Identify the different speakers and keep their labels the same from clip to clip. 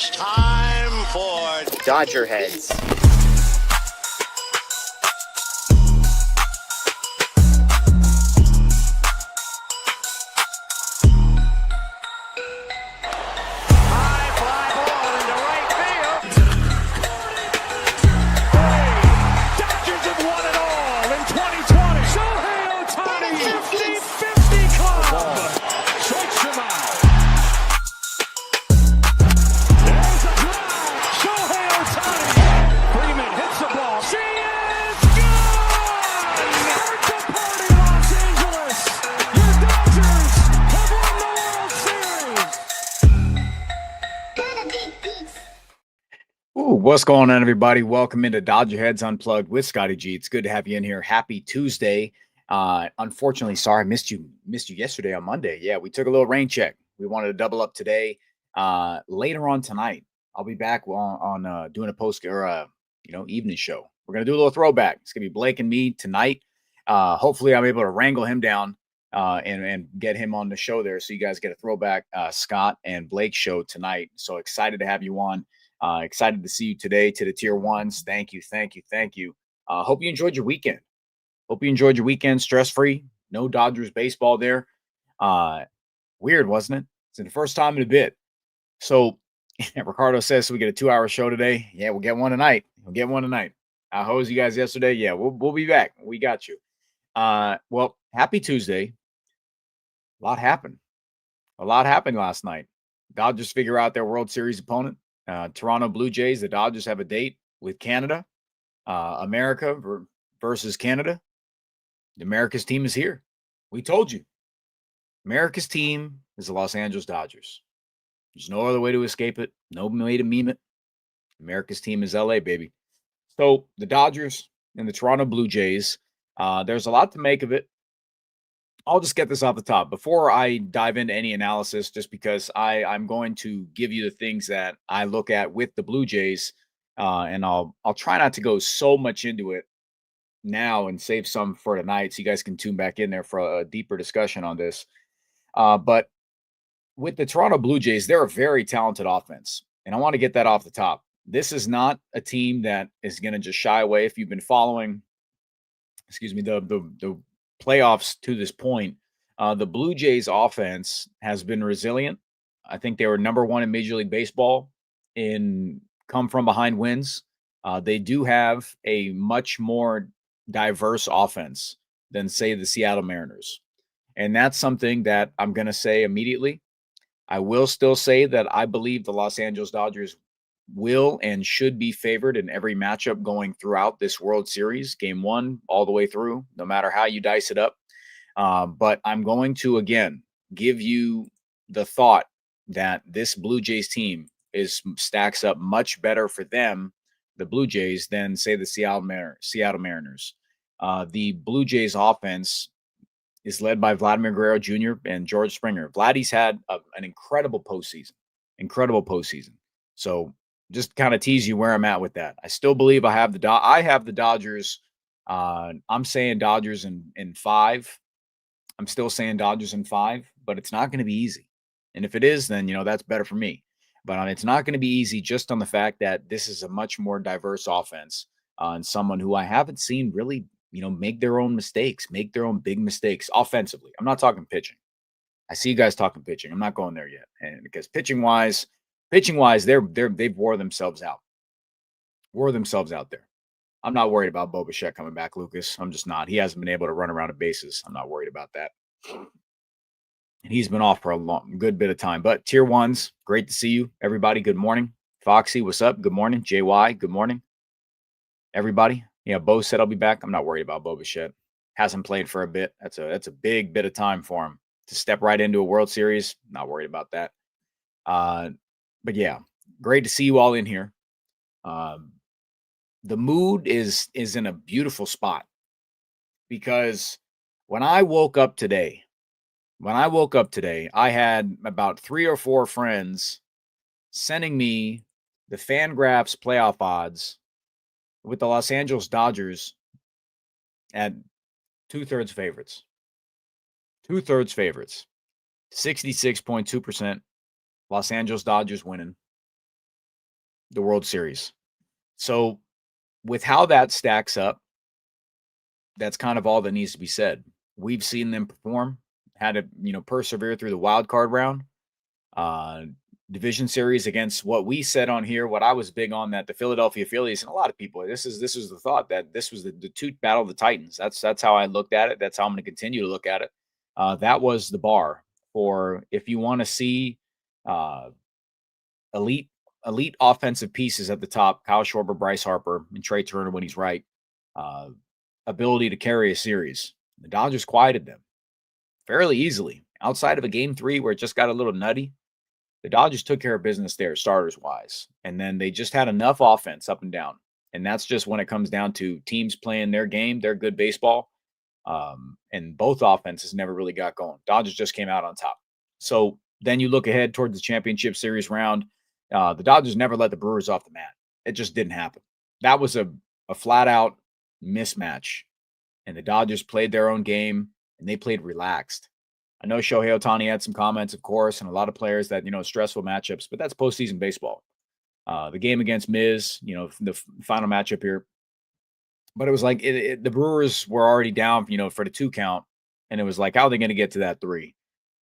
Speaker 1: It's time for
Speaker 2: DodgerHeads.
Speaker 1: high fly ball into right field. Dodgers have won it all in 2020. Shohei Ohtani, 50-50 club. Strikes him out. There's a drive. Shohei Ohtani. Freeman hits the ball. She is gone. Birthday party, Los Angeles. Your Dodgers have won the World Series.
Speaker 3: Ooh, what's going on, everybody? Welcome into DodgerHeads Unplugged with Scotty G. It's good to have you in here. Happy Tuesday. Unfortunately, sorry, I missed you yesterday on Monday. Yeah, we took a little rain check. We wanted to double up today. Later on tonight, I'll be back on doing a post or evening show. We're gonna do a little throwback. It's gonna be Blake and me tonight. Hopefully, I'm able to wrangle him down and get him on the show there, so you guys get a throwback Scott and Blake show tonight. So excited to have you on. Excited to see you today to the tier ones. Thank you. Hope you enjoyed your weekend. Stress-free. No Dodgers baseball there. Weird, wasn't it? It's the first time in a bit. So Ricardo says so we get a 2-hour show today. Yeah, we'll get one tonight. I hosed you guys yesterday. Yeah, we'll be back. We got you. Well, happy Tuesday. A lot happened last night. Dodgers figure out their World Series opponent. Toronto Blue Jays, the Dodgers have a date with Canada. America versus Canada. America's team is here. We told you. America's team is the Los Angeles Dodgers. There's no other way to escape it. No way to meme it. America's team is LA, baby. So the Dodgers and the Toronto Blue Jays, there's a lot to make of it. I'll just get this off the top before I dive into any analysis, just because I'm going to give you the things that I look at with the Blue Jays, and I'll try not to go so much into it now and save some for tonight, so you guys can tune back in there for a deeper discussion on this. But with the Toronto Blue Jays, they're a very talented offense, and I want to get that off the top. This is not a team that is going to just shy away. If you've been following, the playoffs to this point, the Blue Jays offense has been resilient. I think they were number one in Major League Baseball in come from behind wins. They do have a much more diverse offense than, say, the Seattle Mariners. And that's something that I'm going to say immediately. I will still say that I believe the Los Angeles Dodgers will and should be favored in every matchup going throughout this World Series, game one, all the way through, no matter how you dice it up. But I'm going to, again, give you the thought that this Blue Jays team stacks up much better for them, the Blue Jays, than, say, the Seattle Mariners. The Blue Jays offense is led by Vladimir Guerrero Jr. and George Springer. Vladdy's had an incredible postseason. So just kind of tease you where I'm at with that. I still believe I have the Dodgers. I'm saying Dodgers in 5. I'm still saying Dodgers in 5, but it's not going to be easy. And if it is, then, that's better for me. But it's not going to be easy just on the fact that this is a much more diverse offense, and someone who I haven't seen really, make their own mistakes, make their own big mistakes offensively. I'm not talking pitching. I see you guys talking pitching. I'm not going there yet. And because pitching wise, they've wore themselves out. There. I'm not worried about Bo Bichette coming back, Lucas. I'm just not. He hasn't been able to run around the bases. I'm not worried about that. And he's been off for a good bit of time. But tier ones, great to see you, everybody. Good morning. Foxy, what's up? Good morning. JY, good morning. Everybody. Yeah, Bo said I'll be back. I'm not worried about Bo Bichette. Hasn't played for a bit. That's a big bit of time for him to step right into a World Series. Not worried about that. But yeah, great to see you all in here. The mood is in a beautiful spot, because when I woke up today, I had about 3 or 4 friends sending me the Fangraphs playoff odds with the Los Angeles Dodgers at 2/3 favorites. 66.2%. Los Angeles Dodgers winning. the World Series. So with how that stacks up, that's kind of all that needs to be said. We've seen them perform, had to, persevere through the wild card round, uh, division series against what we said on here. What I was big on, that the Philadelphia Phillies and a lot of people, this was the thought that this was the two battle of the Titans. That's how I looked at it. That's how I'm going to continue to look at it. That was the bar for, if you want to see uh, elite offensive pieces at the top: Kyle Schwarber, Bryce Harper, and Trey Turner when he's right. Uh, Ability to carry a series. The Dodgers quieted them fairly easily. Outside of a game 3 where it just got a little nutty, the Dodgers took care of business there, starters wise. And then they just had enough offense up and down. And that's just when it comes down to teams playing their game, their good baseball. And both offenses never really got going. Dodgers just came out on top. So then you look ahead towards the championship series round. The Dodgers never let the Brewers off the mat. It just didn't happen. That was a flat out mismatch. And the Dodgers played their own game, and they played relaxed. I know Shohei Ohtani had some comments, of course, and a lot of players that, stressful matchups, but that's postseason baseball. The game against Miz, the final matchup here. But it was like the Brewers were already down, for the 2 count. And it was like, how are they going to get to that 3?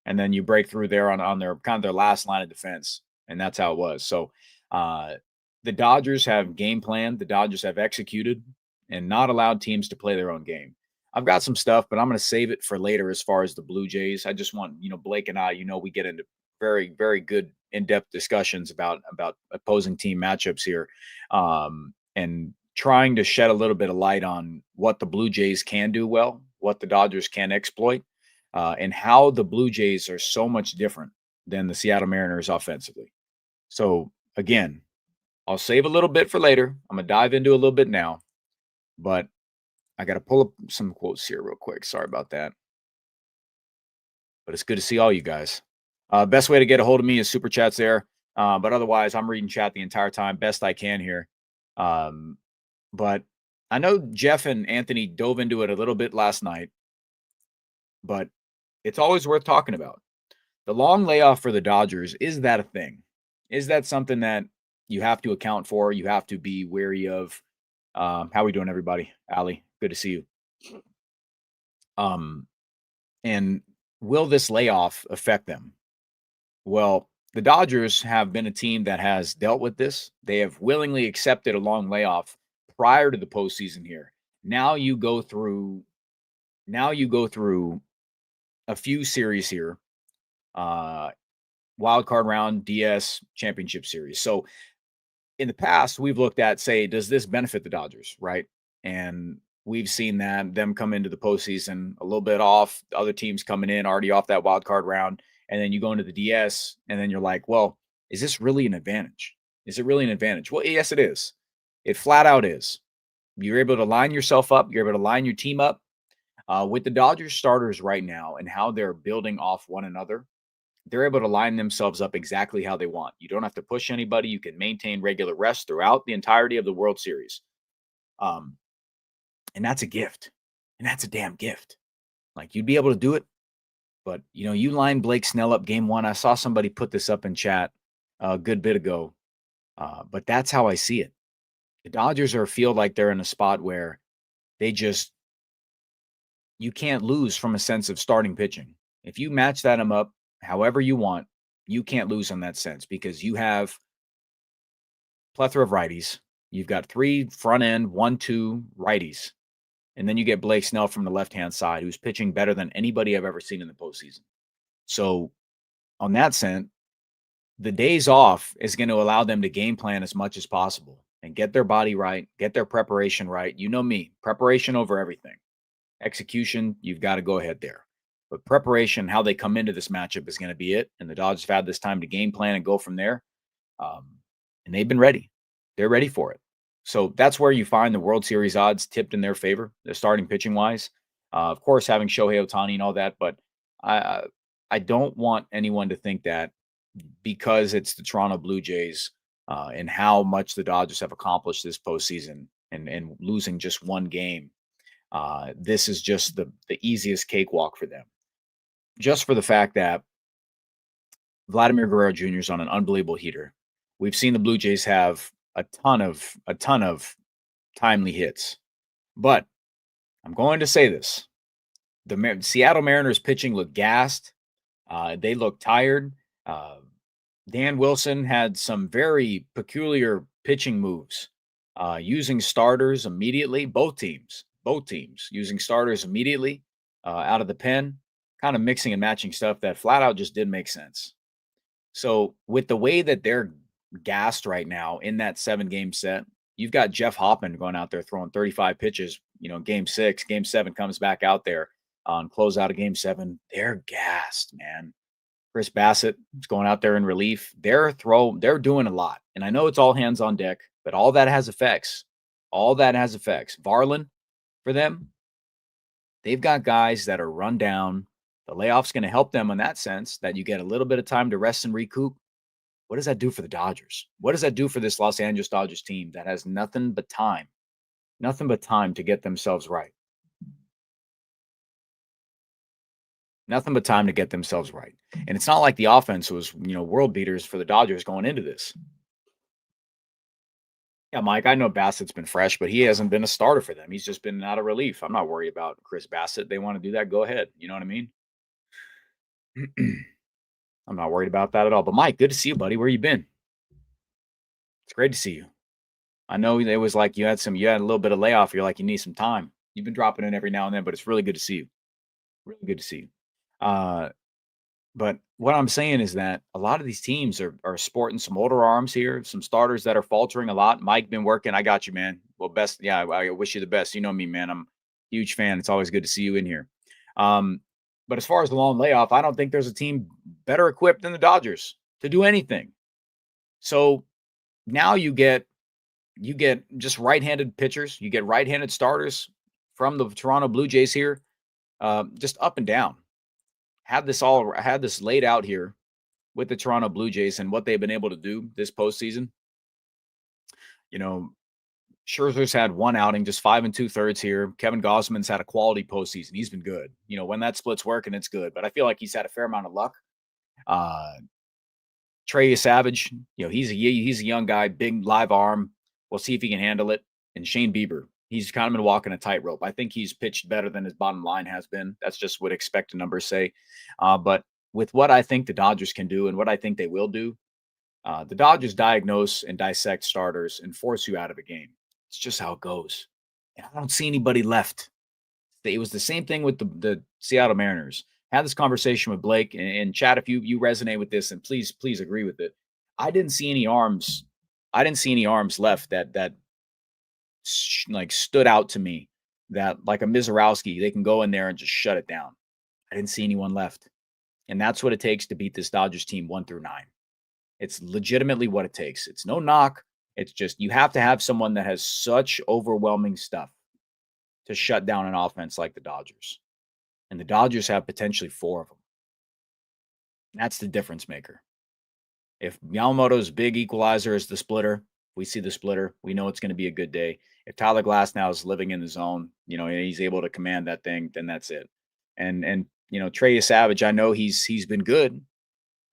Speaker 3: And then you break through there on their kind of their last line of defense. And that's how it was. So the Dodgers have game planned. The Dodgers have executed and not allowed teams to play their own game. I've got some stuff, but I'm going to save it for later as far as the Blue Jays. I just want, Blake and I, we get into very, very good in-depth discussions about opposing team matchups here, and trying to shed a little bit of light on what the Blue Jays can do well, what the Dodgers can exploit, and how the Blue Jays are so much different than the Seattle Mariners offensively. So again, I'll save a little bit for later. I'm going to dive into a little bit now, but I got to pull up some quotes here real quick. Sorry about that. But it's good to see all you guys. Best way to get a hold of me is super chats there. But otherwise, I'm reading chat the entire time, best I can here. But I know Jeff and Anthony dove into it a little bit last night, but it's always worth talking about. The long layoff for the Dodgers, is that a thing? Is that something that you have to account for? You have to be wary of? How are we doing, everybody? Ali, good to see you. And will this layoff affect them? Well, the Dodgers have been a team that has dealt with this. They have willingly accepted a long layoff prior to the postseason here. Now you go through a few series here. Wild card round, DS, championship series. So in the past, we've looked at, say, does this benefit the Dodgers, right? And we've seen them come into the postseason a little bit off, other teams coming in already off that wild card round. And then you go into the DS, and then you're like, well, is this really an advantage? Is it really an advantage? Well, yes, it is. It flat out is. You're able to line yourself up. You're able to line your team up. With the Dodgers starters right now and how they're building off one another, they're able to line themselves up exactly how they want. You don't have to push anybody. You can maintain regular rest throughout the entirety of the World Series. And that's a gift. And that's a damn gift. Like, you'd be able to do it. But, you line Blake Snell up game 1. I saw somebody put this up in chat a good bit ago. But that's how I see it. The Dodgers feel like they're in a spot where you can't lose from a sense of starting pitching. If you match that up however you want, you can't lose on that sense, because you have plethora of righties. You've got 3 front end, 1-2 righties. And then you get Blake Snell from the left-hand side, who's pitching better than anybody I've ever seen in the postseason. So on that sense, the days off is going to allow them to game plan as much as possible and get their body right, get their preparation right. You know me, preparation over everything. Execution, you've got to go ahead there. But preparation, how they come into this matchup, is going to be it. And the Dodgers have had this time to game plan and go from there. And they've been ready. They're ready for it. So that's where you find the World Series odds tipped in their favor, the starting pitching wise. Of course, having Shohei Ohtani and all that. But I don't want anyone to think that because it's the Toronto Blue Jays and how much the Dodgers have accomplished this postseason and losing just one game, this is just the easiest cakewalk for them. Just for the fact that Vladimir Guerrero Jr. is on an unbelievable heater. We've seen the Blue Jays have a ton of timely hits. But I'm going to say this: the Seattle Mariners pitching looked gassed. They looked tired. Uh, Dan Wilson had some very peculiar pitching moves, using starters immediately. Both teams using starters immediately out of the pen, kind of mixing and matching stuff that flat out just didn't make sense. So with the way that they're gassed right now in that 7-game set, you've got Jeff Hoffman going out there throwing 35 pitches. Game 6, game 7 comes back out there on close out of game 7. They're gassed, man. Chris Bassett is going out there in relief. They're doing a lot. And I know it's all hands on deck, but all that has effects. All that has effects. Varlin, for them, they've got guys that are run down. The layoff's going to help them in that sense that you get a little bit of time to rest and recoup. What does that do for the Dodgers? What does that do for this Los Angeles Dodgers team that has nothing but time to get themselves right? Nothing but time to get themselves right. And it's not like the offense was, world beaters for the Dodgers going into this. Yeah, Mike, I know Bassett's been fresh, but he hasn't been a starter for them. He's just been out of relief. I'm not worried about Chris Bassett. They want to do that, go ahead. You know what I mean? I'm not worried about that at all. But Mike, good to see you, buddy. Where you been? It's great to see you. I know it was like you had a little bit of layoff. You're like, you need some time. You've been dropping in every now and then, but it's really good to see you. Really good to see you. But what I'm saying is that a lot of these teams are sporting some older arms here, some starters that are faltering a lot. Mike been working. I got you, man. Well, best. Yeah, I wish you the best. You know me, man. I'm a huge fan. It's always good to see you in here. But as far as the long layoff, I don't think there's a team better equipped than the Dodgers to do anything. So now you get just right-handed pitchers. You get right-handed starters from the Toronto Blue Jays here, just up and down. Had this laid out here with the Toronto Blue Jays and what they've been able to do this postseason. Scherzer's had one outing, just 5 2/3 here. Kevin Gausman's had a quality postseason. He's been good. When that split's working, it's good. But I feel like he's had a fair amount of luck. Trey Savage, he's a young guy, big live arm. We'll see if he can handle it. And Shane Bieber, he's kind of been walking a tightrope. I think he's pitched better than his bottom line has been. That's just what expected numbers say. But with what I think the Dodgers can do and what I think they will do, the Dodgers diagnose and dissect starters and force you out of a game. It's just how it goes. And I don't see anybody left. It was the same thing with the Seattle Mariners. Had this conversation with Blake and chat. If you resonate with this, and please agree with it. I didn't see any arms. I didn't see any arms left that stood out to me. That like a Mizorowski, they can go in there and just shut it down. I didn't see anyone left, and that's what it takes to beat this Dodgers team 1 through 9. It's legitimately what it takes. It's no knock. It's just you have to have someone that has such overwhelming stuff to shut down an offense like the Dodgers. And the Dodgers have potentially 4 of them. That's the difference maker. If Yamamoto's big equalizer is the splitter, we see the splitter, we know it's going to be a good day. If Tyler Glasnow is living in the zone, and he's able to command that thing, then that's it. And Trey Savage, I know he's been good.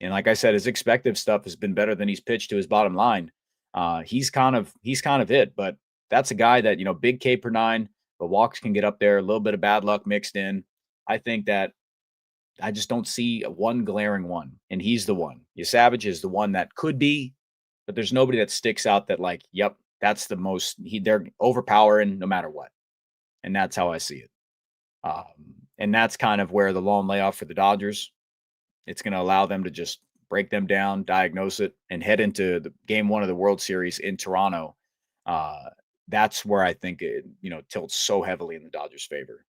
Speaker 3: And like I said, his expected stuff has been better than he's pitched to his bottom line. He's kind of it, but that's a guy that, big K per 9, but walks can get up there, a little bit of bad luck mixed in. I think that I just don't see one glaring one, and he's the one. Savage is the one that could be, but there's nobody that sticks out that like, yep, that's the most. They're overpowering no matter what, and that's how I see it. And that's kind of where the long layoff for the Dodgers, it's going to allow them to just break them down, diagnose it, and head into the game 1 of the World Series in Toronto. That's where I think it, tilts so heavily in the Dodgers' favor.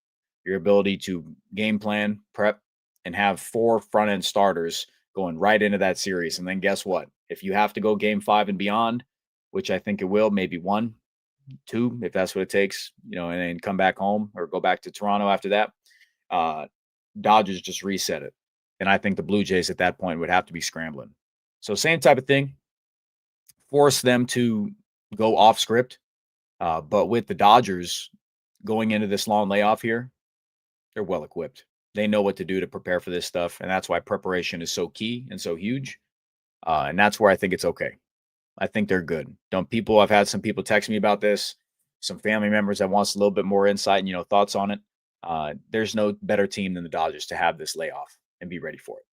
Speaker 3: Your ability to game plan, prep, and have 4 front-end starters going right into that series. And then guess what? If you have to go game 5 and beyond, which I think it will, maybe 1, 2, if that's what it takes, and then come back home or go back to Toronto after that, Dodgers just reset it. And I think the Blue Jays at that point would have to be scrambling. So same type of thing, force them to go off script. But with the Dodgers going into this long layoff here, they're well equipped. They know what to do to prepare for this stuff. And that's why preparation is so key and so huge. And that's where I think it's okay. I think they're good. I've had some people text me about this, some family members that wants a little bit more insight and, thoughts on it. There's no better team than the Dodgers to have this layoff and be ready for it.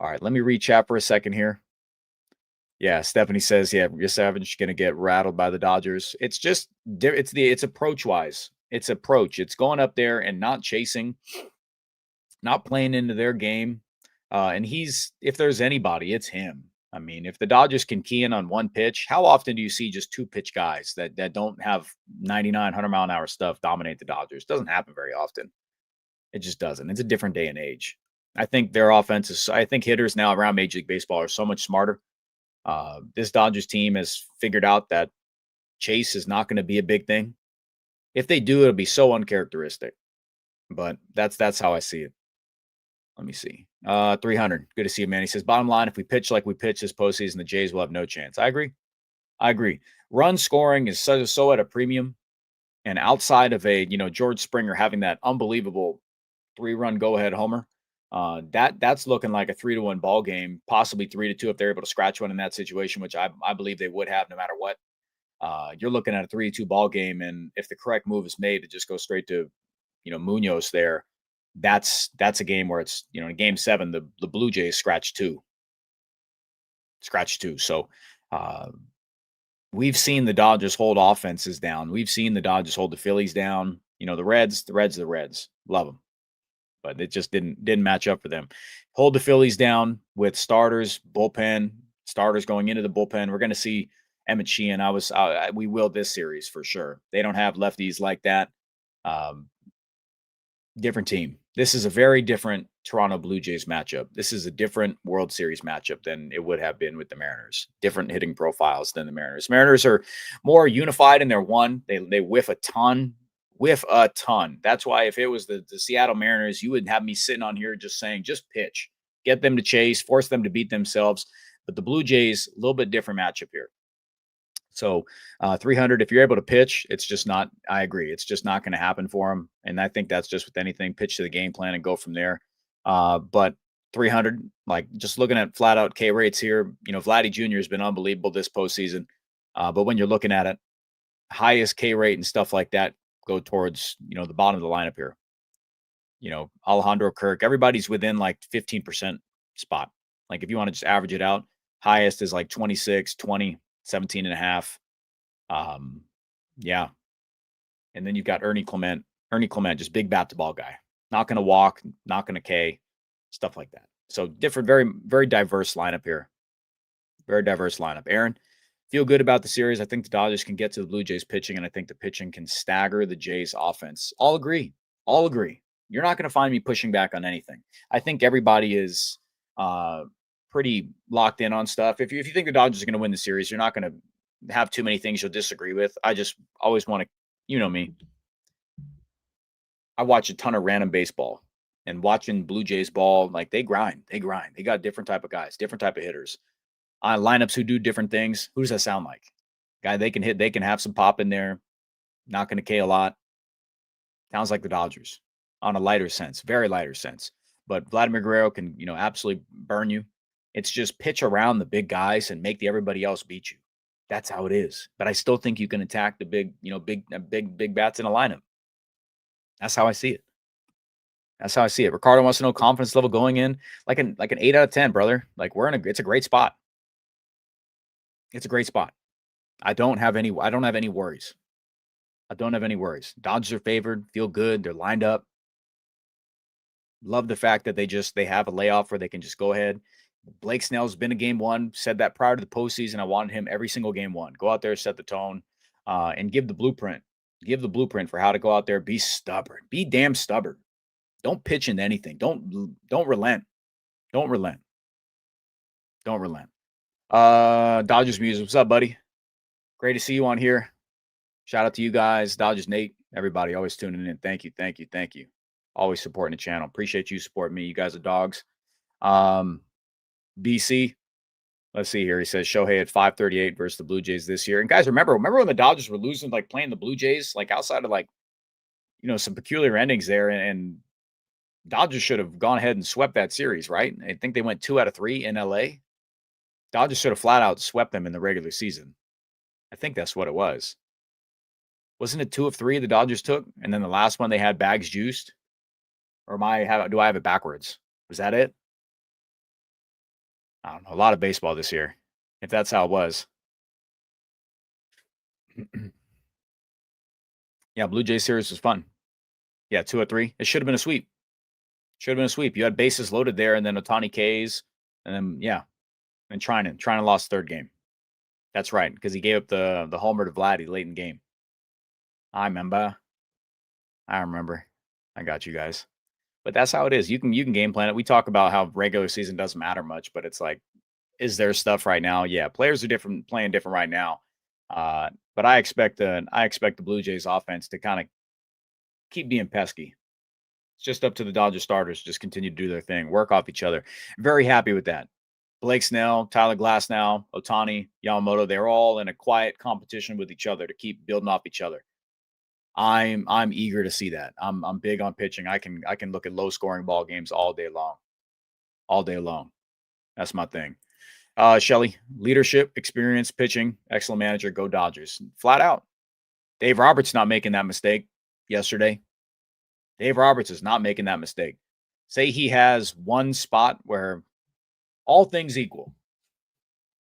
Speaker 3: All right, let me read chat for a second here. Yeah, Stephanie says, yeah, you're Savage going to get rattled by the Dodgers. It's just, it's approach wise. It's approach. It's going up there and not chasing, not playing into their game. And if there's anybody, it's him. I mean, if the Dodgers can key in on one pitch, how often do you see just two pitch guys that don't have 99, 100-mile-an-hour stuff dominate the Dodgers? Doesn't happen very often. It just doesn't. It's a different day and age. I think their offense is, I think hitters now around Major League Baseball are so much smarter. This Dodgers team has figured out that chase is not going to be a big thing. If they do, it'll be so uncharacteristic. But that's how I see it. Let me see. 300. Good to see you, man. He says, bottom line, if we pitch like we pitch this postseason, the Jays will have no chance. I agree. Run scoring is so at a premium. And outside of George Springer having that unbelievable 3-run go-ahead homer, that's looking like a 3-1 ball game, possibly 3-2 if they're able to scratch one in that situation, which I believe they would have no matter what. You're looking at a 3-2 ball game, and if the correct move is made to just go straight to, Munoz there, that's a game where it's, in game 7, the Blue Jays scratch two. So we've seen the Dodgers hold offenses down. We've seen the Dodgers hold the Phillies down. The Reds. Love them. But it just didn't match up for them. Hold the Phillies down with starters going into the bullpen. We're going to see Emmett Sheehan. We will this series for sure. They don't have lefties like that. Different team. This is a very different Toronto Blue Jays matchup. This is a different World Series matchup than it would have been with the Mariners. Different hitting profiles than the Mariners. Mariners are more unified in their one. They whiff a ton. That's why if it was the Seattle Mariners, you would have me sitting on here just saying, just pitch. Get them to chase, force them to beat themselves. But the Blue Jays, a little bit different matchup here. So 300, if you're able to pitch, it's just not, I agree. It's just not going to happen for them. And I think that's just with anything, pitch to the game plan and go from there. But 300, like just looking at flat out K rates here, Vladdy Jr. has been unbelievable this postseason. But when you're looking at it, highest K rate and stuff like that go towards, the bottom of the lineup here. Alejandro Kirk, everybody's within like 15% spot. Like if you want to just average it out, highest is like 26, 20, 17 and a half. Yeah. And then you've got Ernie Clement, just big bat to ball guy. Not going to walk, not going to K, stuff like that. So different, very, very diverse lineup here. Very diverse lineup. Aaron, feel good about the series. I think the Dodgers can get to the Blue Jays pitching, and I think the pitching can stagger the Jays offense. All agree. You're not going to find me pushing back on anything. I think everybody is pretty locked in on stuff. If you think the Dodgers are going to win the series, you're not going to have too many things you'll disagree with. I just always want to, me. I watch a ton of random baseball, and watching Blue Jays ball, like they grind. They got different type of guys, different type of hitters. Lineups who do different things. Who does that sound like? Guy they can hit, they can have some pop in there. Not going to K a lot. Sounds like the Dodgers on a lighter sense, very lighter sense. But Vladimir Guerrero can, absolutely burn you. It's just pitch around the big guys and make everybody else beat you. That's how it is. But I still think you can attack the big bats in a lineup. That's how I see it. Ricardo wants to know confidence level going in like an 8 out of 10, brother. Like it's a great spot. It's a great spot. I don't have any worries. Dodgers are favored, feel good. They're lined up. Love the fact that they have a layoff where they can just go ahead. Blake Snell's been a game one, said that prior to the postseason. I wanted him every single game one. Go out there, set the tone, and give the blueprint. Give the blueprint for how to go out there. Be stubborn. Be damn stubborn. Don't pitch into anything. Don't relent. Don't relent. Dodgers Music. What's up, buddy? Great to see you on here. Shout out to you guys. Dodgers Nate. Everybody always tuning in. Thank you. Always supporting the channel. Appreciate you supporting me. You guys are dogs. BC. Let's see here. He says Shohei at 538 versus the Blue Jays this year. And guys, remember when the Dodgers were losing, like playing the Blue Jays, like outside of like, some peculiar endings there, and Dodgers should have gone ahead and swept that series, right? I think they went 2 out of 3 in LA. Dodgers should have flat out swept them in the regular season. I think that's what it was. Wasn't it 2 of 3 the Dodgers took, and then the last one they had bags juiced? Or do I have it backwards? Was that it? I don't know. A lot of baseball this year, if that's how it was. Yeah, Blue Jays series was fun. Yeah, 2 of 3. It should have been a sweep. Should have been a sweep. You had bases loaded there, and then Otani K's, and then and Trinan lost third game. That's right, because he gave up the homer to Vladdy late in the game. I remember. I got you guys. But that's how it is. You can game plan it. We talk about how regular season doesn't matter much, but it's like, is there stuff right now? Yeah, players are playing different right now. But I expect the Blue Jays offense to kind of keep being pesky. It's just up to the Dodger starters to just continue to do their thing, work off each other. Very happy with that. Blake Snell, Tyler Glasnow, Otani, Yamamoto, they're all in a quiet competition with each other to keep building off each other. I'm eager to see that. I'm big on pitching. I can look at low scoring ball games all day long. All day long. That's my thing. Shelly, leadership, experience, pitching, excellent manager, go Dodgers. Flat out. Dave Roberts not making that mistake yesterday. Dave Roberts is not making that mistake. Say he has one spot where all things equal.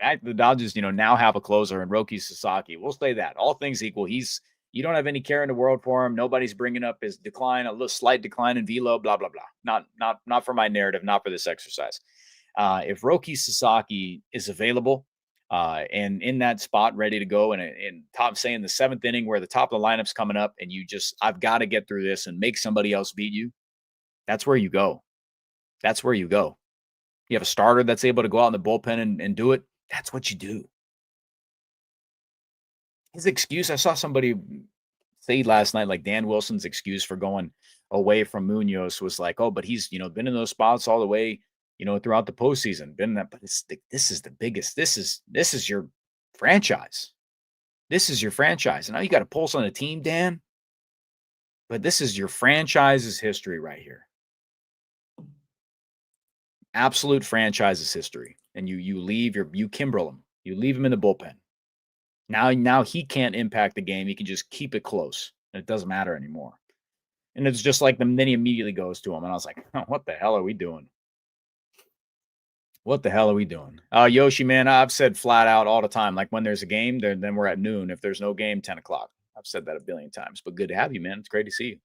Speaker 3: The Dodgers, now have a closer in Roki Sasaki. We'll say that. All things equal, you don't have any care in the world for him. Nobody's bringing up his decline, a little slight decline in velo, blah, blah, blah. Not for my narrative, not for this exercise. If Roki Sasaki is available and in that spot ready to go and top, say in the 7th inning where the top of the lineup's coming up and I've got to get through this and make somebody else beat you, that's where you go. That's where you go. You have a starter that's able to go out in the bullpen and do it. That's what you do. His excuse, I saw somebody say last night, like Dan Wilson's excuse for going away from Munoz was like, oh, but he's, been in those spots all the way, throughout the postseason, been that, but this is the biggest, this is your franchise. This is your franchise. And now you got a pulse on the team, Dan, but this is your franchise's history right here. Absolute franchise's history. And you Kimbrel him. You leave him in the bullpen. Now he can't impact the game. He can just keep it close. And it doesn't matter anymore. And it's just like then he immediately goes to him. And I was like, oh, what the hell are we doing? What the hell are we doing? Yoshi, man, I've said flat out all the time, like when there's a game, then we're at noon. If there's no game, 10 o'clock. I've said that a billion times, but good to have you, man. It's great to see you.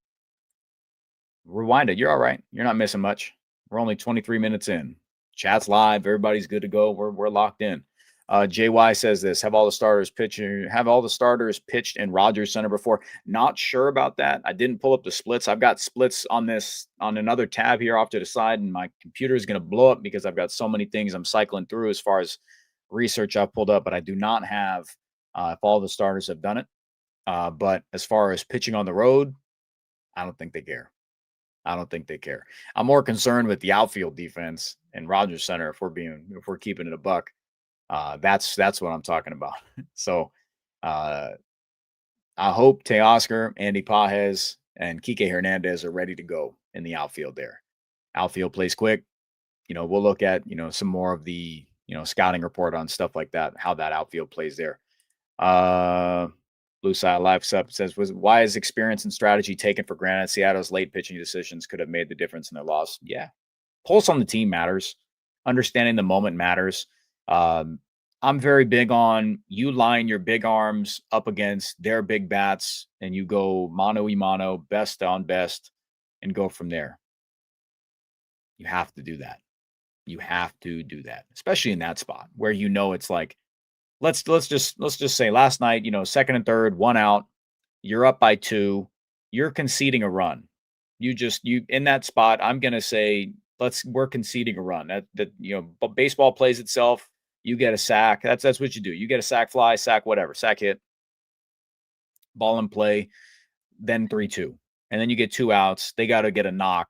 Speaker 3: Rewind it. You're all right. You're not missing much. We're only 23 minutes in. Chat's live. Everybody's good to go. We're locked in. JY says this: have all the starters pitched in Rogers Center before? Not sure about that. I didn't pull up the splits. I've got splits on another tab here off to the side, and my computer is going to blow up because I've got so many things I'm cycling through as far as research I've pulled up, but I do not have if all the starters have done it. But as far as pitching on the road, I don't think they care. I'm more concerned with the outfield defense in Rogers Center if we're keeping it a buck. That's what I'm talking about. So I hope Teoscar, Andy Pages, and Kike Hernandez are ready to go in the outfield there. Outfield plays quick. We'll look at, some more of the, scouting report on stuff like that, how that outfield plays there. Blue Side Live says, why is experience and strategy taken for granted? Seattle's late pitching decisions could have made the difference in their loss. Yeah. Pulse on the team matters. Understanding the moment matters. I'm very big on you line your big arms up against their big bats and you go mano y mano, best on best, and go from there. You have to do that. Especially in that spot where it's like, let's just say last night, second and third, 1 out, you're up by 2, you're conceding a run. You in that spot, I'm gonna say we're conceding a run. That baseball plays itself. You get a sack. That's what you do. You get a sack fly, sack whatever, sack hit, ball in play, then 3-2. And then you get 2 outs. They got to get a knock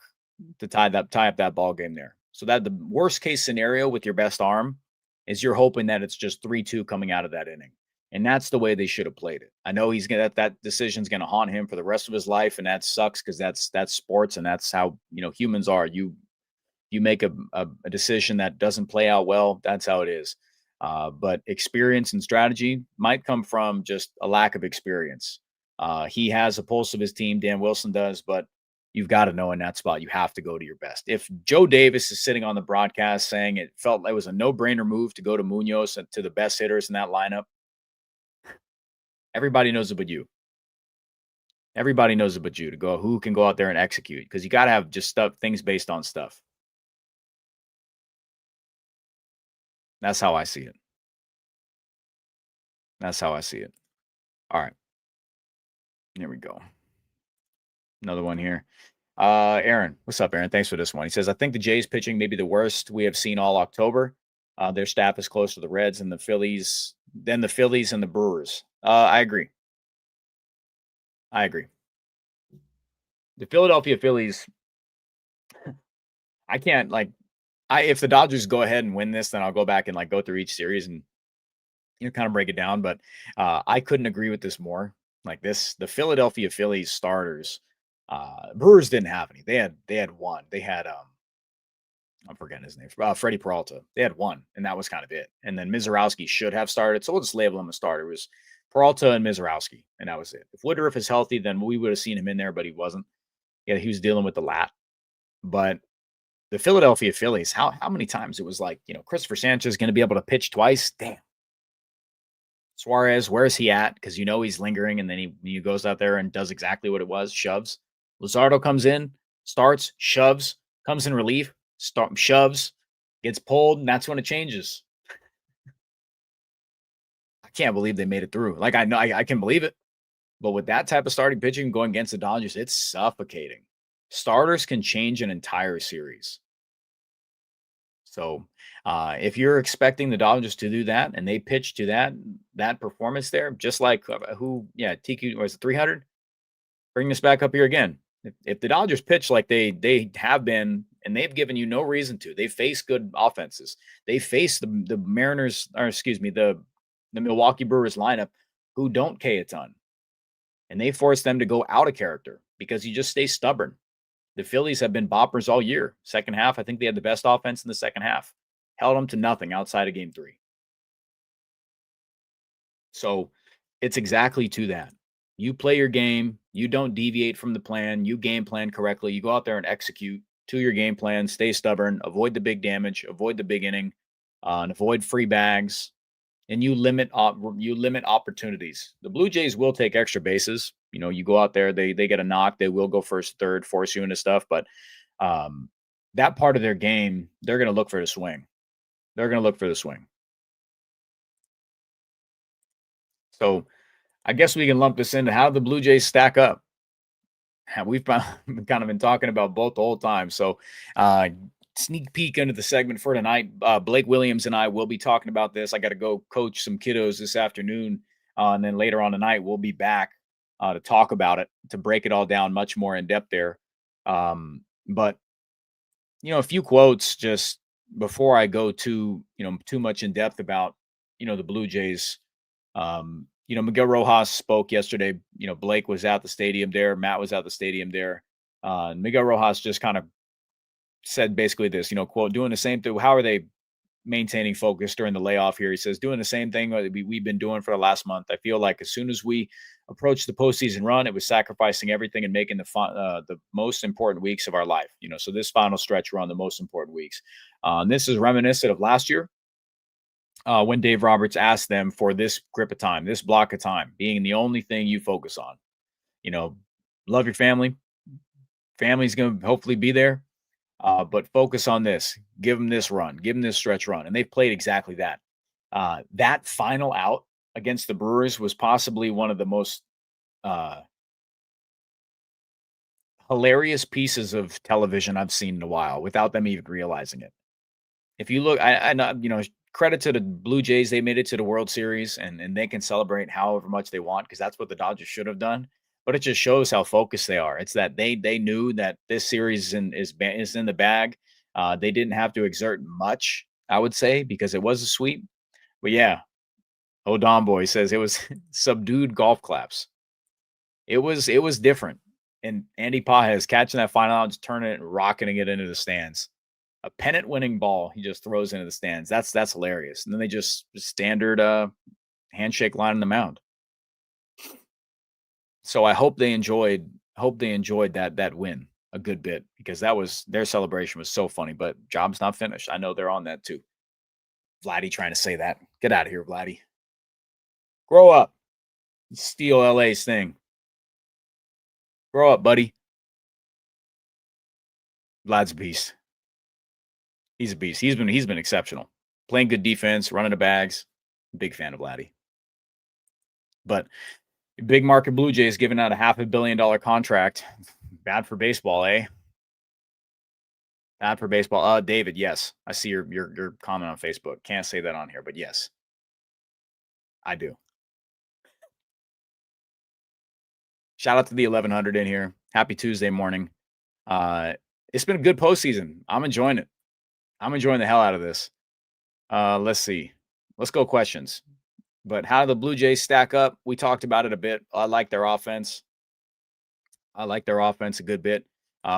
Speaker 3: to tie up that ball game there. So that the worst case scenario with your best arm is you're hoping that it's just 3-2 coming out of that inning. And that's the way they should have played it. I know that decision's going to haunt him for the rest of his life. And that sucks because that's sports. And that's how, humans are. You make a decision that doesn't play out well. That's how it is. But experience and strategy might come from just a lack of experience. He has a pulse of his team, Dan Wilson does, but you've got to know in that spot, you have to go to your best. If Joe Davis is sitting on the broadcast saying it felt like it was a no-brainer move to go to Munoz and to the best hitters in that lineup, everybody knows it but you. Everybody knows it but you to go who can go out there and execute, because you got to have just things based on stuff. That's how I see it. That's how I see it. All right. Here we go. Another one here. Aaron, what's up, Aaron? Thanks for this one. He says, I think the Jays pitching may be the worst we have seen all October. Their staff is closer to the Reds and the Phillies than the Phillies and the Brewers. I agree. The Philadelphia Phillies, I can't if the Dodgers go ahead and win this, then I'll go back and go through each series and kind of break it down. But I couldn't agree with this more. The Philadelphia Phillies starters, Brewers didn't have any. They had one. They had I'm forgetting his name. Freddie Peralta. They had one, and that was kind of it. And then Mizorowski should have started, so we'll just label him a starter. It was Peralta and Mizorowski, and that was it. If Woodruff is healthy, then we would have seen him in there, but he wasn't. Yeah, he was dealing with the lat. But the Philadelphia Phillies, how many times it was Christopher Sanchez is going to be able to pitch twice? Damn. Suarez, where is he at? Because he's lingering, and then he goes out there and does exactly what it was, shoves. Luzardo comes in, starts, shoves, comes in relief, shoves, gets pulled, and that's when it changes. I can't believe they made it through. I know I can believe it. But with that type of starting pitching going against the Dodgers, it's suffocating. Starters can change an entire series. So if you're expecting the Dodgers to do that and they pitch to that performance there, just like TQ was 300, bring this back up here again. If the Dodgers pitch like they have been, and they've given you no reason to, they face good offenses. They face the Mariners, or excuse me, the Milwaukee Brewers lineup, who don't K a ton. And they force them to go out of character because you just stay stubborn. The Phillies have been boppers all year. Second half, I think they had the best offense in the second half. Held them to nothing outside of Game 3. So it's exactly to that. You play your game. You don't deviate from the plan. You game plan correctly. You go out there and execute to your game plan. Stay stubborn. Avoid the big damage. Avoid the big inning. And avoid free bags. And you limit opportunities. The Blue Jays will take extra bases. You go out there, they get a knock, they will go first, third, force you into stuff. But that part of their game, they're going to look for the swing. So I guess we can lump this into how the Blue Jays stack up. We've kind of been talking about both the whole time. So sneak peek into the segment for tonight. Blake Williams and I will be talking about this. I got to go coach some kiddos this afternoon. And then later on tonight, we'll be back to talk about it, to break it all down much more in depth there. But, a few quotes just before I go too much in depth about, the Blue Jays. Miguel Rojas spoke yesterday. Blake was at the stadium there. Matt was at the stadium there. Miguel Rojas just kind of said basically this, quote, doing the same thing. How are they maintaining focus during the layoff here? He says, doing the same thing that we've been doing for the last month. I feel like as soon as we approached the postseason run, it was sacrificing everything and making the most important weeks of our life. So this final stretch run, the most important weeks. This is reminiscent of last year when Dave Roberts asked them for this grip of time, this block of time, being the only thing you focus on. Love your family. Family's going to hopefully be there. But focus on this. Give them this run. Give them this stretch run. And they've played exactly that. That final out against the Brewers was possibly one of the most hilarious pieces of television I've seen in a while, without them even realizing it. If you look, credit to the Blue Jays. They made it to the World Series, and they can celebrate however much they want, because that's what the Dodgers should have done. But it just shows how focused they are. It's that they knew that this series is in the bag. They didn't have to exert much, I would say, because it was a sweep. But yeah, Don Boy says it was subdued golf claps. It was different. And Andy Pages catching that final out, just turning it and rocketing it into the stands. A pennant-winning ball he just throws into the stands. That's hilarious. And then they just standard handshake line on the mound. So I hope they enjoyed that win a good bit, because that was their celebration was so funny. But job's not finished. I know they're on that too. Vladdy trying to say that. Get out of here, Vladdy. Grow up. Steal LA's thing. Grow up, buddy. Vlad's a beast. He's a beast. He's been exceptional. Playing good defense, running the bags. Big fan of Vladdy. But big market Blue Jays giving out a $500 million contract. Bad for baseball, eh? Bad for baseball. David, yes. I see your comment on Facebook. Can't say that on here, but yes. I do. Shout out to the 1100 in here. Happy Tuesday morning. It's been a good postseason. I'm enjoying it. I'm enjoying the hell out of this. Let's see. Let's go questions. But how do the Blue Jays stack up? We talked about it a bit. I like their offense. I like their offense a good bit.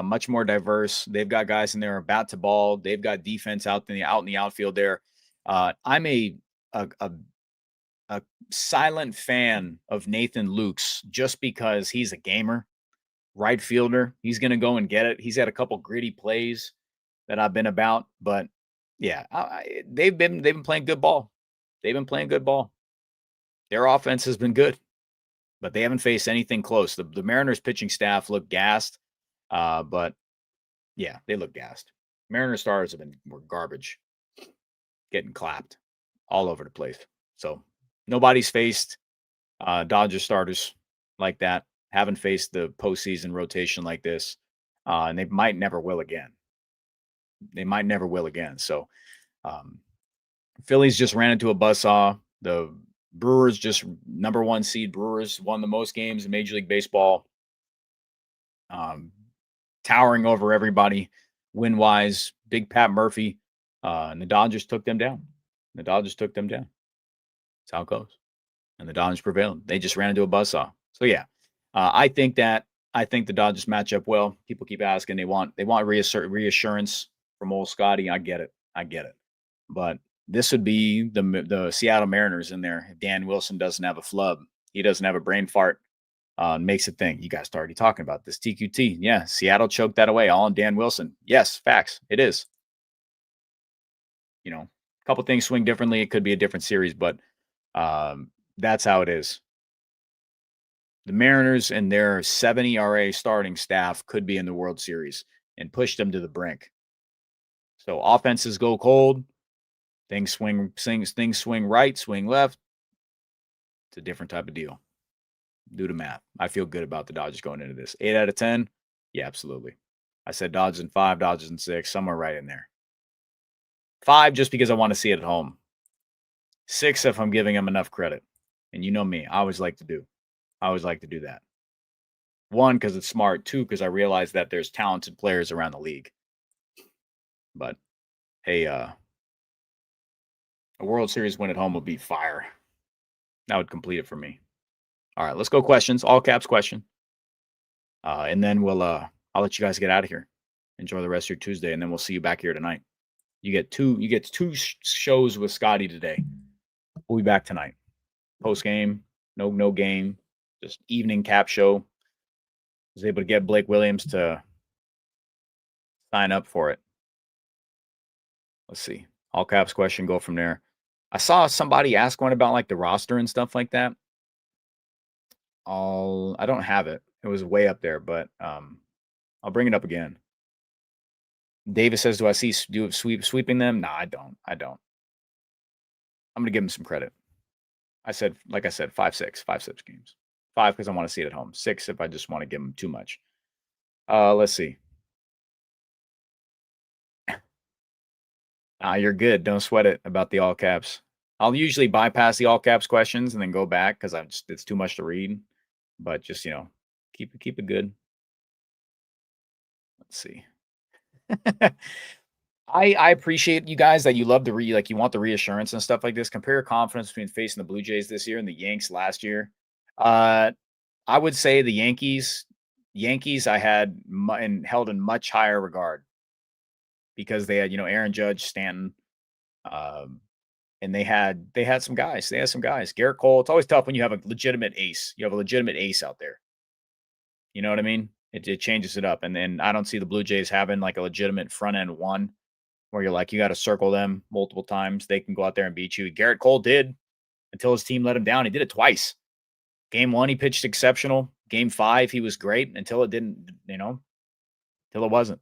Speaker 3: Much more diverse. They've got guys in there bat to ball. They've got defense out in the outfield there. I'm a silent fan of Nathan Lukes just because he's a gamer, right fielder. He's going to go and get it. He's had a couple gritty plays that I've been about, but yeah, they've been playing good ball. They've been playing good ball. Their offense has been good, but they haven't faced anything close. The Mariners pitching staff look gassed, but yeah, they look gassed. Mariners starters were garbage, getting clapped all over the place. So nobody's faced Dodger starters like that. Haven't faced the postseason rotation like this, and they might never will again. So Phillies just ran into a buzzsaw. The Brewers just number one seed Brewers won the most games in Major League Baseball. Towering over everybody win-wise. Big Pat Murphy. And the Dodgers took them down. That's how it goes. And the Dodgers prevailed. They just ran into a buzzsaw. So yeah, I think the Dodgers match up well. People keep asking. They want reassurance from old Scotty. I get it. But this would be the Seattle Mariners in there. If Dan Wilson doesn't have a flub, he doesn't have a brain fart, makes a thing. You guys already talking about this TQT. Yeah, Seattle choked that away all on Dan Wilson. Yes, facts. It is. A couple things swing differently. It could be a different series, but that's how it is. The Mariners and their 7 ERA starting staff could be in the World Series and push them to the brink. So offenses go cold. Things swing right, swing left. It's a different type of deal. Do the math. I feel good about the Dodgers going into this. 8 out of 10? Yeah, absolutely. I said Dodgers in 5, Dodgers in 6, somewhere right in there. 5 just because I want to see it at home. 6 if I'm giving them enough credit. And you know me, I always like to do that. 1, because it's smart. 2, because I realize that there's talented players around the league. But hey, a World Series win at home would be fire. That would complete it for me. All right, let's go questions. All caps question. And then I'll let you guys get out of here. Enjoy the rest of your Tuesday, and then we'll see you back here tonight. You get two shows with Scotty today. We'll be back tonight. Post game, no game, just evening cap show. Was able to get Blake Williams to sign up for it. Let's see. All caps question, go from there. I saw somebody ask one about like the roster and stuff like that. I don't have it. It was way up there, but I'll bring it up again. Davis says, "Do I see sweeping them?" No, I don't. I'm gonna give him some credit. I said 5-6 games. 5 because I want to see it at home. 6 if I just want to give him too much. Let's see. You're good. Don't sweat it about the all caps. I'll usually bypass the all caps questions and then go back because it's too much to read. But just keep it good. Let's see. I appreciate you guys that you love you want the reassurance and stuff like this. Compare your confidence between facing the Blue Jays this year and the Yanks last year. I would say the Yankees I had and held in much higher regard. because they had, Aaron Judge, Stanton, um, and they had some guys. They had some guys. Garrett Cole. It's always tough when you have a legitimate ace. You have a legitimate ace out there. You know what I mean? It changes it up. And then I don't see the Blue Jays having like a legitimate front end one where you're like, you got to circle them multiple times. They can go out there and beat you. Garrett Cole did until his team let him down. He did it twice. Game 1, he pitched exceptional. Game 5, he was great until it didn't, till it wasn't,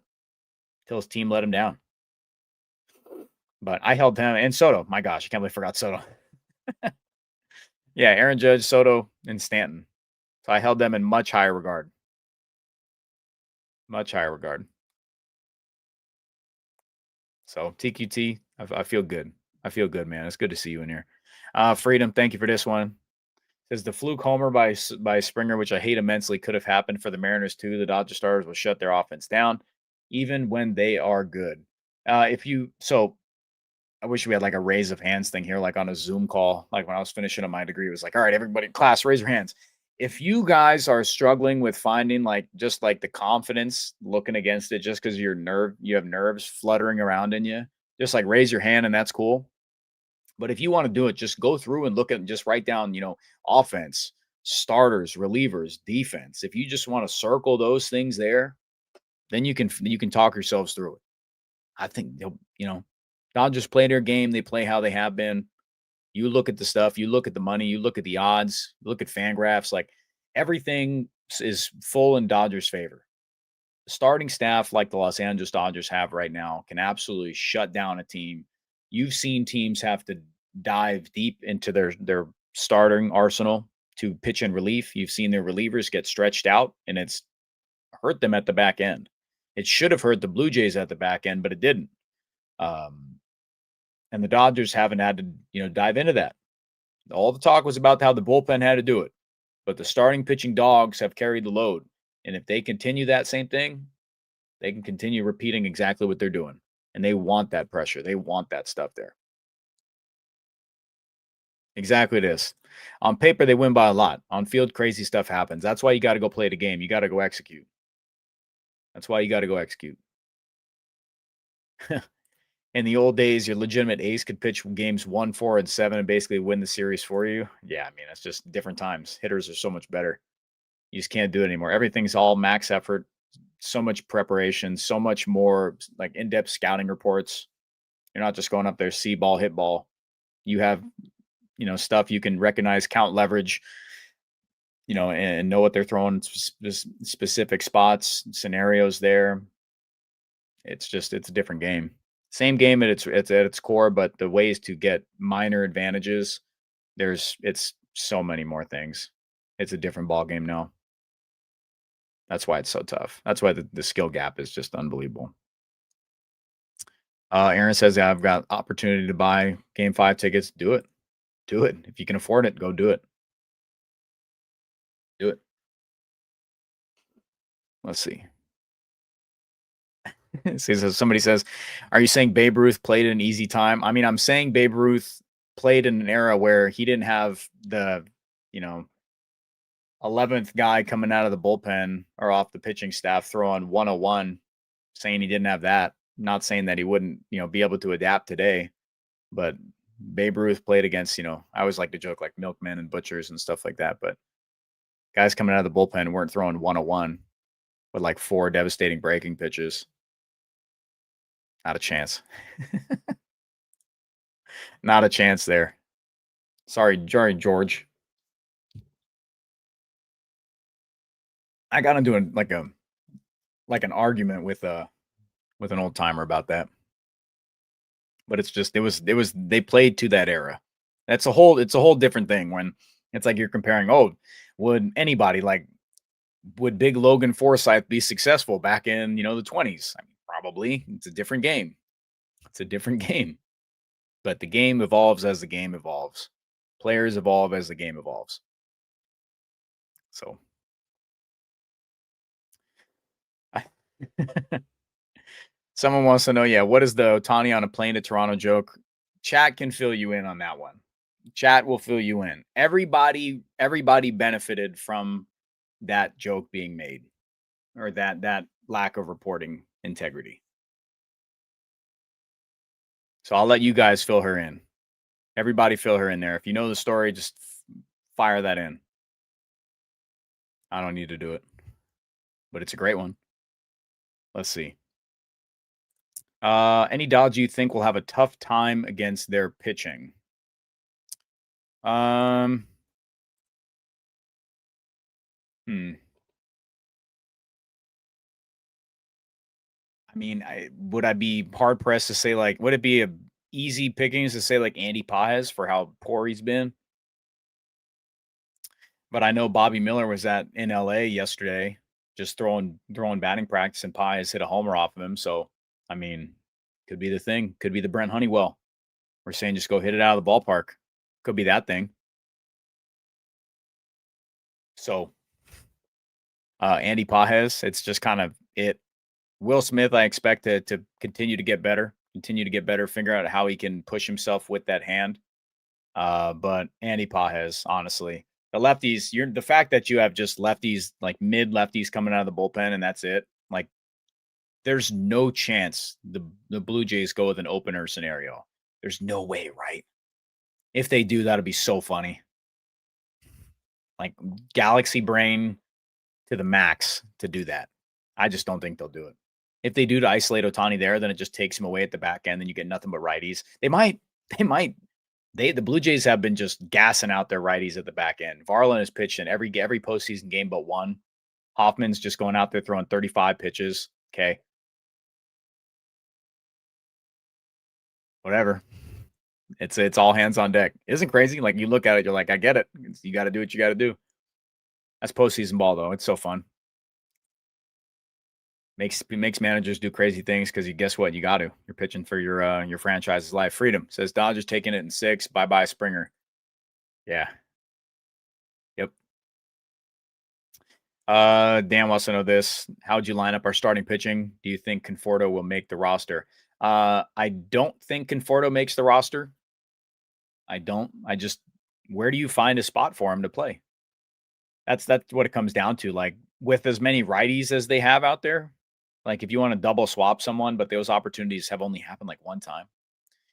Speaker 3: till his team let him down. But I held him and Soto. My gosh, I can't believe I forgot Soto. Yeah, Aaron Judge, Soto, and Stanton. So I held them in much higher regard. Much higher regard. So TQT, I feel good. I feel good, man. It's good to see you in here. Freedom, thank you for this one. Says the fluke homer by Springer, which I hate immensely, could have happened for the Mariners too. The Dodger Stars will shut their offense down, even when they are good. I wish we had like a raise of hands thing here, like on a Zoom call. Like when I was finishing up my degree, it was like, all right, everybody in class, raise your hands. If you guys are struggling with finding like just like the confidence looking against it, just because you have nerves fluttering around in you, just like raise your hand and that's cool. But if you want to do it, just go through and look at just write down, offense, starters, relievers, defense. If you just want to circle those things there, then you can talk yourselves through it. I think Dodgers play their game. They play how they have been. You look at the stuff, you look at the money, you look at the odds, you look at Fangraphs, like everything is full in Dodgers' favor. The starting staff like the Los Angeles Dodgers have right now can absolutely shut down a team. You've seen teams have to dive deep into their starting arsenal to pitch in relief. You've seen their relievers get stretched out, and it's hurt them at the back end. It should have hurt the Blue Jays at the back end, but it didn't. And the Dodgers haven't had to, dive into that. All the talk was about how the bullpen had to do it, but the starting pitching dogs have carried the load. And if they continue that same thing, they can continue repeating exactly what they're doing. And they want that pressure. They want that stuff there. Exactly this. On paper, they win by a lot. On field, crazy stuff happens. That's why you got to go play the game. You got to go execute. That's why you got to go execute. In the old days, your legitimate ace could pitch games 1, 4, and 7 and basically win the series for you. Yeah, I mean, it's just different times. Hitters are so much better. You just can't do it anymore. Everything's all max effort, so much preparation, so much more like in-depth scouting reports. You're not just going up there, see ball, hit ball. You have, stuff you can recognize, count leverage, and know what they're throwing, specific spots, scenarios there. It's a different game. Same game at its core, but the ways to get minor advantages, it's so many more things. It's a different ball game now. That's why it's so tough. That's why the skill gap is just unbelievable. Aaron says, I've got opportunity to buy Game 5 tickets. Do it. Do it. If you can afford it, go do it. Do it. Let's see. Somebody says, are you saying Babe Ruth played an easy time? I mean, I'm saying Babe Ruth played in an era where he didn't have the, 11th guy coming out of the bullpen or off the pitching staff throwing 101, saying he didn't have that. Not saying that he wouldn't, be able to adapt today, but Babe Ruth played against, I always like to joke like milkmen and butchers and stuff like that, but guys coming out of the bullpen weren't throwing 101 with like 4 devastating breaking pitches. Not a chance. Not a chance there. Sorry, George. I got into an argument with an old timer about that. But it's just they played to that era. It's a whole different thing when it's like you're comparing, would big Logan Forsythe be successful back in, the 20s? I mean, probably. It's a different game. It's a different game. But the game evolves as the game evolves. Players evolve as the game evolves. So someone wants to know, what is the Otani on a plane to Toronto joke? Chat can fill you in on that one. Chat will fill you in. Everybody benefited from that joke being made or that lack of reporting integrity. So I'll let you guys fill her in. Everybody fill her in there. If you know the story, just fire that in. I don't need to do it, but it's a great one. Let's see. Any Dodger you think will have a tough time against their pitching? Hmm. I mean, would I be hard pressed to say like, would it be a easy pickings to say like Andy Paez for how poor he's been? But I know Bobby Miller was in LA yesterday, just throwing batting practice, and Paez hit a homer off of him. So I mean, could be the thing. Could be the Brent Honeywell. We're saying just go hit it out of the ballpark. Could be that thing. So Andy Paez, it's just kind of it. Will Smith, I expect to continue to get better, figure out how he can push himself with that hand. But Andy Paez, honestly, the lefties, the fact that you have just lefties, like mid lefties coming out of the bullpen, and that's it. Like, there's no chance the Blue Jays go with an opener scenario. There's no way, right? If they do, that'll be so funny. Like galaxy brain to the max to do that. I just don't think they'll do it. If they do to isolate Ohtani there, then it just takes him away at the back end. Then you get nothing but righties. The Blue Jays have been just gassing out their righties at the back end. Varland has pitched in every postseason game but one. Hoffman's just going out there throwing 35 pitches. Okay. Whatever. It's all hands on deck. Isn't crazy? Like, you look at it, you're like, I get it. You got to do what you got to do. That's postseason ball, though. It's so fun. Makes managers do crazy things because guess what? You got to. You're pitching for your franchise's life. Freedom says Dodgers taking it in 6. Bye Springer. Yeah. Yep. Dan wants to know this. How would you line up our starting pitching? Do you think Conforto will make the roster? I don't think Conforto makes the roster. I don't. Where do you find a spot for him to play? That's what it comes down to. Like, with as many righties as they have out there, like if you want to double swap someone, but those opportunities have only happened like one time.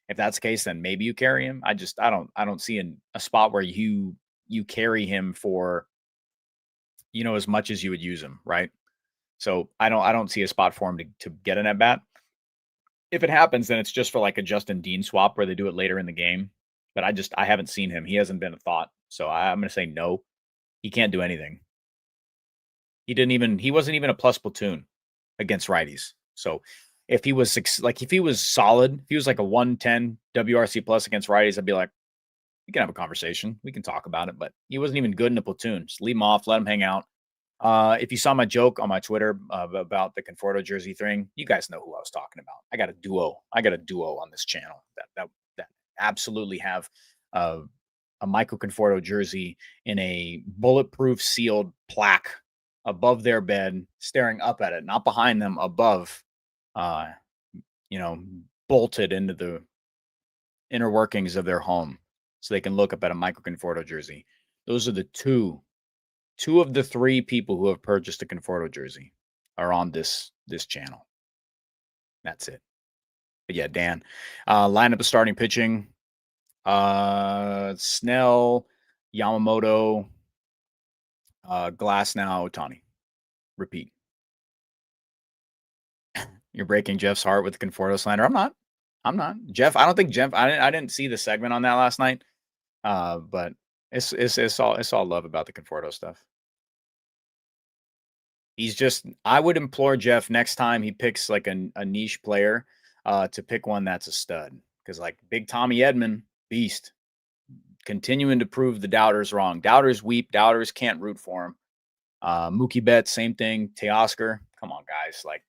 Speaker 3: If that's the case, then maybe you carry him. I don't see a spot where you carry him for, as much as you would use him, right? So I don't see a spot for him to get an at bat. If it happens, then it's just for like a Justin Dean swap where they do it later in the game. But I haven't seen him. He hasn't been a thought. So I'm going to say no. He can't do anything. He wasn't even a plus platoon against righties. So if he was solid, if he was like a 110 WRC plus against righties, I'd be like, we can have a conversation. We can talk about it. But he wasn't even good in a platoon. Just leave him off, let him hang out. If you saw my joke on my Twitter about the Conforto jersey thing, you guys know who I was talking about. I got a duo on this channel that absolutely have a Michael Conforto jersey in a bulletproof sealed plaque above their bed, staring up at it, not behind them, above, bolted into the inner workings of their home so they can look up at a Michael Conforto jersey. Those are the two of the 3 people who have purchased a Conforto jersey are on this channel. That's it. But yeah, Dan, lineup of starting pitching, Snell, Yamamoto, Glasnow, Ohtani. Repeat. You're breaking Jeff's heart with the Conforto slander. I'm not. Jeff, I don't think Jeff, I didn't see the segment on that last night. But it's all love about the Conforto stuff. I would implore Jeff next time he picks like a niche player, to pick one that's a stud. Because like Big Tommy Edman, beast, continuing to prove the doubters wrong. Doubters weep. Doubters can't root for him. Mookie Betts, same thing. Teoscar, come on, guys. Like,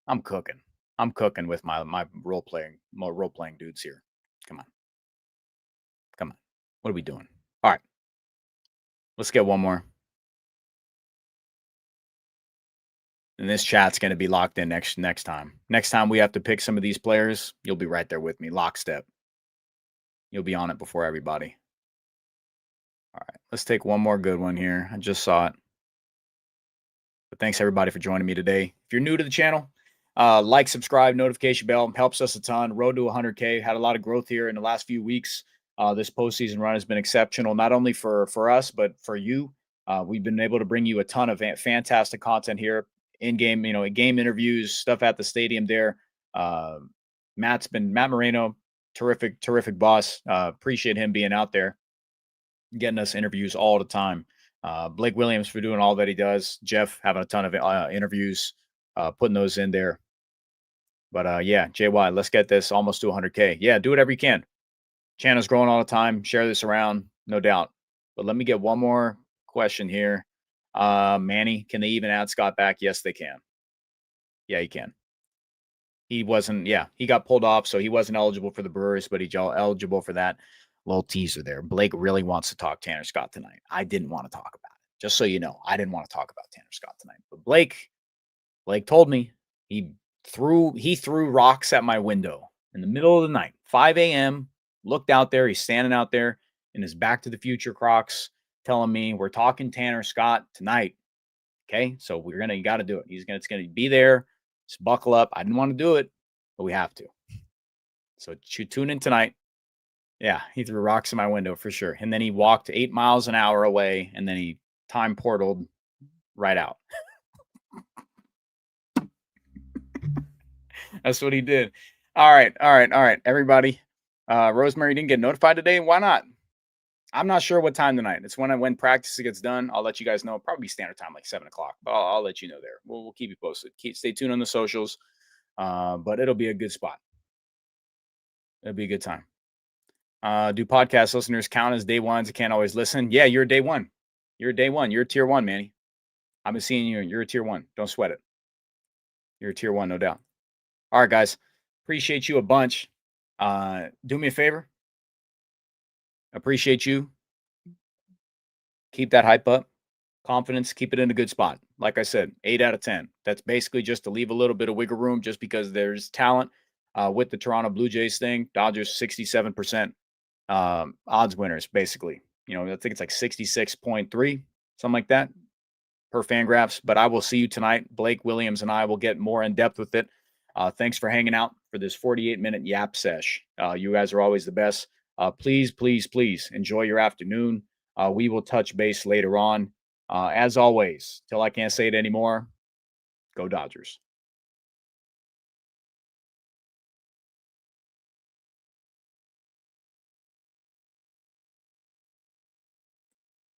Speaker 3: I'm cooking with my role playing dudes here. Come on. What are we doing? All right. Let's get one more. And this chat's going to be locked in next time. Next time we have to pick some of these players, you'll be right there with me, lockstep. You'll be on it before everybody. All right, let's take one more good one here. I just saw it. But thanks everybody for joining me today. If you're new to the channel, Like, subscribe, notification bell helps us a ton. Road to 100K. Had a lot of growth here in the last few weeks. This postseason run has been exceptional, not only for us, but for you. We've been able to bring you a ton of fantastic content here in game, game interviews, stuff at the stadium there. Uh, Matt Moreno, terrific boss. Appreciate him being out there, getting us interviews all the time. Blake Williams for doing all that he does. Jeff having a ton of interviews, putting those in there. But yeah, JY, let's get this almost to 100K. Yeah, do whatever you can. Channel's growing all the time. Share this around, no doubt. But let me get one more question here. Manny, can they even add Scott back? Yes, they can. Yeah, he can. He wasn't, yeah, he got pulled off, so he wasn't eligible for the Brewers, but he's eligible for that little teaser there. Blake really wants to talk Tanner Scott tonight. I didn't want to talk about it. Just so you know, I didn't want to talk about Tanner Scott tonight. But Blake told me he threw rocks at my window in the middle of the night, 5 a.m. Looked out there. He's standing out there in his Back to the Future Crocs, telling me we're talking Tanner Scott tonight. Okay, so you got to do it. It's gonna be there. Just buckle up. I didn't want to do it, but we have to. So tune in tonight. Yeah, he threw rocks in my window for sure. And then he walked 8 miles an hour away, and then he time portaled right out. That's what he did. All right. Everybody. Rosemary didn't get notified today. Why not? I'm not sure what time tonight. It's when practice gets done. I'll let you guys know. Probably standard time, like 7 o'clock. But I'll let you know there. We'll keep you posted. Stay tuned on the socials. But it'll be a good spot. It'll be a good time. Do podcast listeners count as day ones? I can't always listen. Yeah, you're a day one. You're a day one. You're a tier one, Manny. I've been seeing you. You're a tier one. Don't sweat it. You're a tier one, no doubt. All right, guys. Appreciate you a bunch. Do me a favor. Appreciate you. Keep that hype up. Confidence, keep it in a good spot. Like I said, 8 out of 10. That's basically just to leave a little bit of wiggle room just because there's talent with the Toronto Blue Jays thing. Dodgers 67% odds winners, basically. I think it's like 66.3, something like that per Fangraphs. But I will see you tonight. Blake Williams and I will get more in depth with it. Thanks for hanging out for this 48-minute yap sesh. You guys are always the best. Please enjoy your afternoon. We will touch base later on. As always, till I can't say it anymore, go Dodgers.